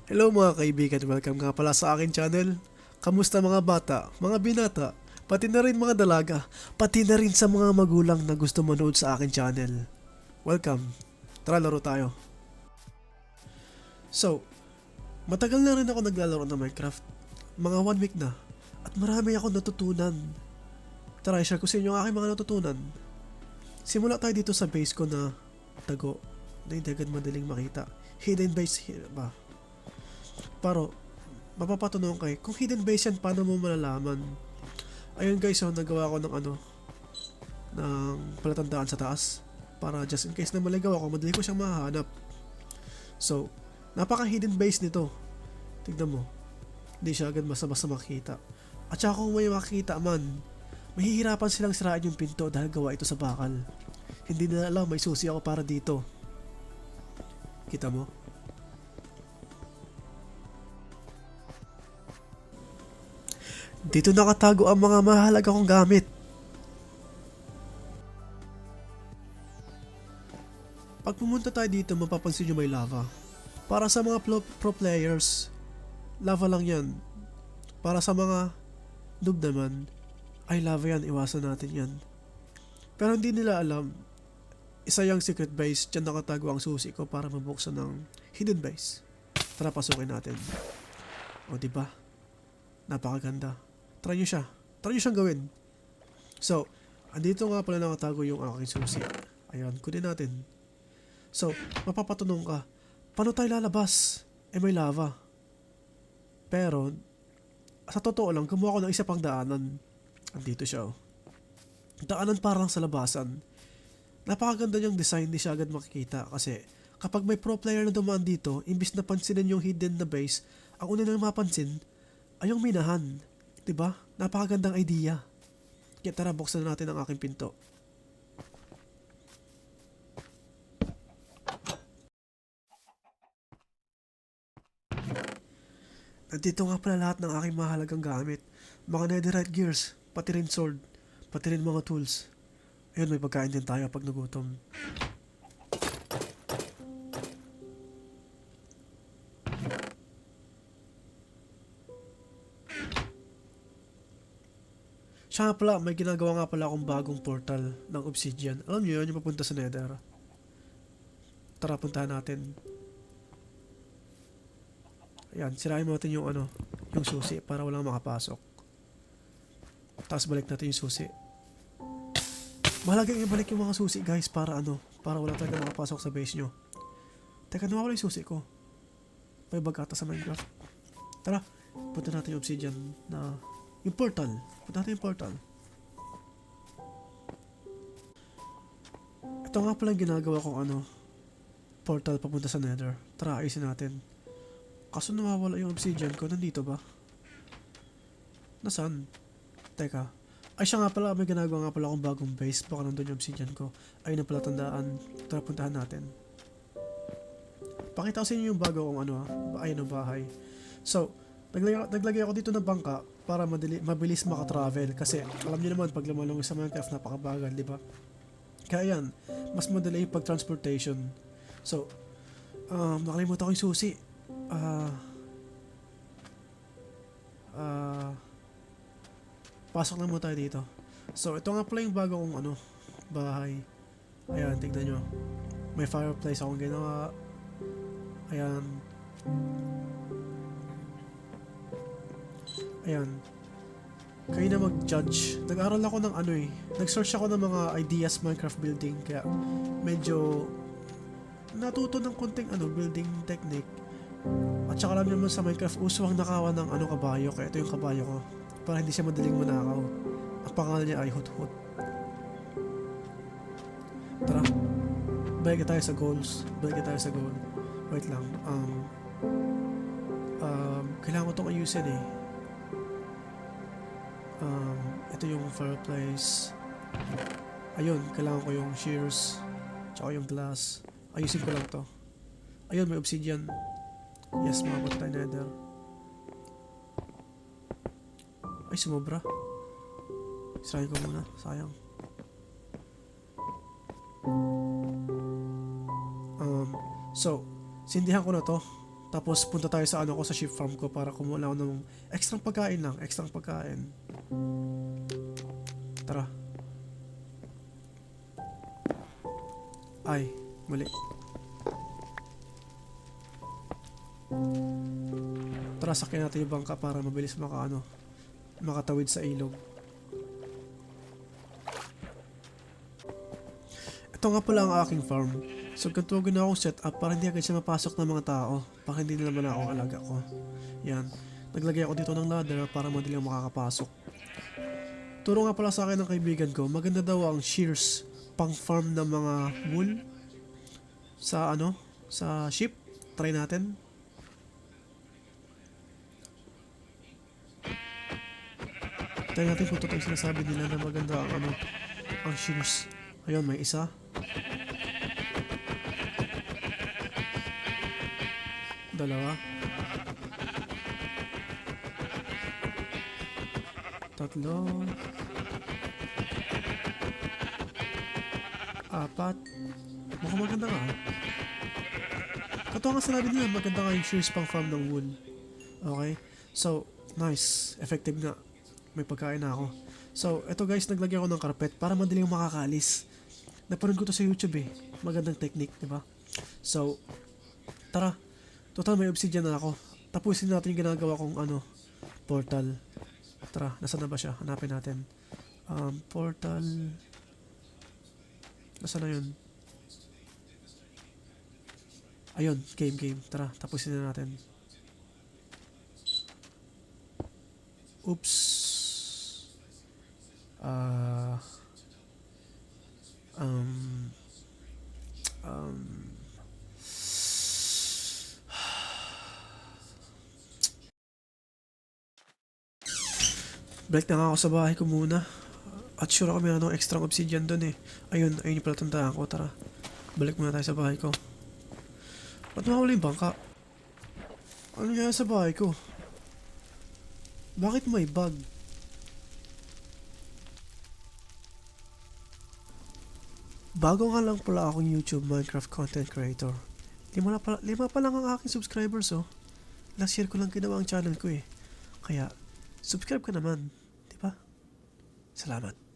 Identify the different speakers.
Speaker 1: Hello mga kaibigan, welcome nga pala sa akin channel. Kamusta mga bata, mga binata, pati na rin mga dalaga, pati na rin sa mga magulang na gusto manood sa akin channel. Welcome, tara laro tayo. So, matagal na rin ako naglalaro ng Minecraft. Mga 1 week na. At marami ako natutunan. Tara, i-share ko sa inyo ang aking mga natutunan. Simula tayo dito sa base ko na tago na hindi agad madaling makita. Hidden base ba? Pero, mapapatanong kayo, kung hidden base yan, paano mo malalaman? Ayun guys, so nagawa ko ng palatandaan sa taas. Para just in case na maligaw ako, madali ko siyang mahanap. So, napaka hidden base nito. Tignan mo. Hindi siya agad basta-basta makita. At saka kung may makita man, mahihirapan silang sirain yung pinto dahil gawa ito sa bakal. Hindi nila alam may susi ako para dito. Kita mo? Dito nakatago ang mga mahalaga kong gamit. Pag pumunta tayo dito, mapapansin nyo may lava. Para sa mga pro players, lava lang yan. Para sa mga noob naman, ay lava yan, iwasan natin yan. Pero hindi nila alam, isa yung secret base, dyan nakatago ang susi ko para mabuksan ng hidden base. Tara, pasukin natin. O diba? Napakaganda. Try nyo siya. Try nyo siyang gawin. So, andito nga pala nakatago yung aking susi. Ayan, kunin natin. So, mapapatanong ka, paano tayo lalabas? May lava. Pero, sa totoo lang, gumawa ko ng isa pang daanan. Andito siya, oh. Daanan parang sa labasan. Napakaganda niyang design, di siya agad makikita kasi kapag may pro player na dumaan dito, imbis na pansinin yung hidden na base, ang una nang mapansin ay yung minahan. Diba? Napakagandang idea. Kaya tara, buksan natin ang aking pinto. Nandito nga pala lahat ng aking mahalagang gamit. Mga netherite gears, pati rin sword, pati rin mga tools. Ayun, may pagkain din tayo pag nagutom. Siya nga pala, may ginagawa nga pala akong bagong portal ng obsidian. Alam niyo yun, yung papunta sa nether. Tara, puntahan natin. Ayan, sirain mo natin yung susi para walang makapasok. Tapos balik natin yung susi. Mahalaga yung ibalik yung mga susi guys para para wala talaga makapasok sa base nyo. Teka, nawawala yung susi ko. May bag ata sa Minecraft. Tara, punta natin yung obsidian na yung portal. Punta natin yung portal. Ito nga pala yung ginagawa kong portal papunta sa nether. Tara, ayusin natin. Kaso nawawala yung obsidian ko. Nandito ba? Nasaan? Teka. Ay siya nga pala, may ginagawa nga pala akong bagong base. Baka nandun yung obsidian ko. Ayun na pala tandaan. Tara, puntahan natin. Pakita ko sa inyo yung bago kong ayun ang bahay. So, naglagay ako dito ng bangka para mabilis makatravel. Kasi alam niyo naman, pag lumalong sa Minecraft, napakabagal, di ba? Kaya yan, mas madali yung pag-transportation. So, nakalimutan ko yung susi. Pasok na muna tayo dito. So, ito nga pala yung bago kong bahay. Ayan, tignan nyo. May fireplace akong ginawa. Ayan. Ayan. Kayo na mag-judge. Nag-aral ako ng nag-search ako ng mga ideas Minecraft building. Kaya medyo natuto ng konting building technique. At saka alam naman sa Minecraft, uso ang nakawa ng kabayo. Kaya ito yung kabayo ko. Para hindi siya madaling manakaw. Ang pangalan niya ay Hut-Hut. Tara. Balik tayo sa goals. Balik tayo sa goal. Wait lang. Kailangan ko itong ayusin eh. Ito yung fireplace. Ayun, kailangan ko yung shears. Tsaka yung glass. Ayusin ko lang to. Ayun, may obsidian. Yes, mabot tayo nether. Ay, sumobra. Sirahin ko muna. Sayang. So, sindihan ko na to Tapos punta tayo sa ano ko sa sheep farm ko para kumuha ako ng extra pagkain lang, extra pagkain. Tara. Ay, mali. Tara, sakyan natin yung bangka para mabilis makatawid sa ilog. Ito nga pala ang aking farm. So ganito ginawa akong setup para hindi agad siya mapasok ng mga tao. Para hindi nila man akong alaga ko. Yan. Naglagay ako dito ng ladder para madali ang makakapasok. Turo nga pala sa akin ng kaibigan ko, maganda daw ang shears pang farm ng mga wool sa sa sheep. Try natin. Try natin kung totoo yung sinasabi nila na maganda ang shears. Ayun, may isa. Dalawa. Tatlo. Apat. Mukhang maganda nga. Totoo nga sinabi nila, maganda nga yung shears pang farm ng wool. Okay? So, nice. Effective nga. May pagkain na ako. So, eto guys, naglagay ako ng carpet para madaling makakalis. Napanood ko to sa YouTube eh. Magandang technique, di ba? So, tara. Total may obsidian na ako. Tapusin natin yung ginagawa kong portal. Tara, nasaan na ba siya? Hanapin natin. Portal. Nasaan na yun? Ayun, game. Tara, tapusin na natin. Oops. Balik na nga ako sa bahay ko muna. At sure ako meron akong extra obsidian dun eh. Ayun yung pala tandaan ko. Tara, balik muna tayo sa bahay ko. Ba't mawala yung bangka? Ano kaya sa bahay ko? Bakit may bug? Bago nga lang pala akong YouTube Minecraft content creator. Lima pa lang ang aking subscribers oh. Last year ko lang ginawa ang channel ko eh. Kaya, subscribe ka naman. Diba? Salamat.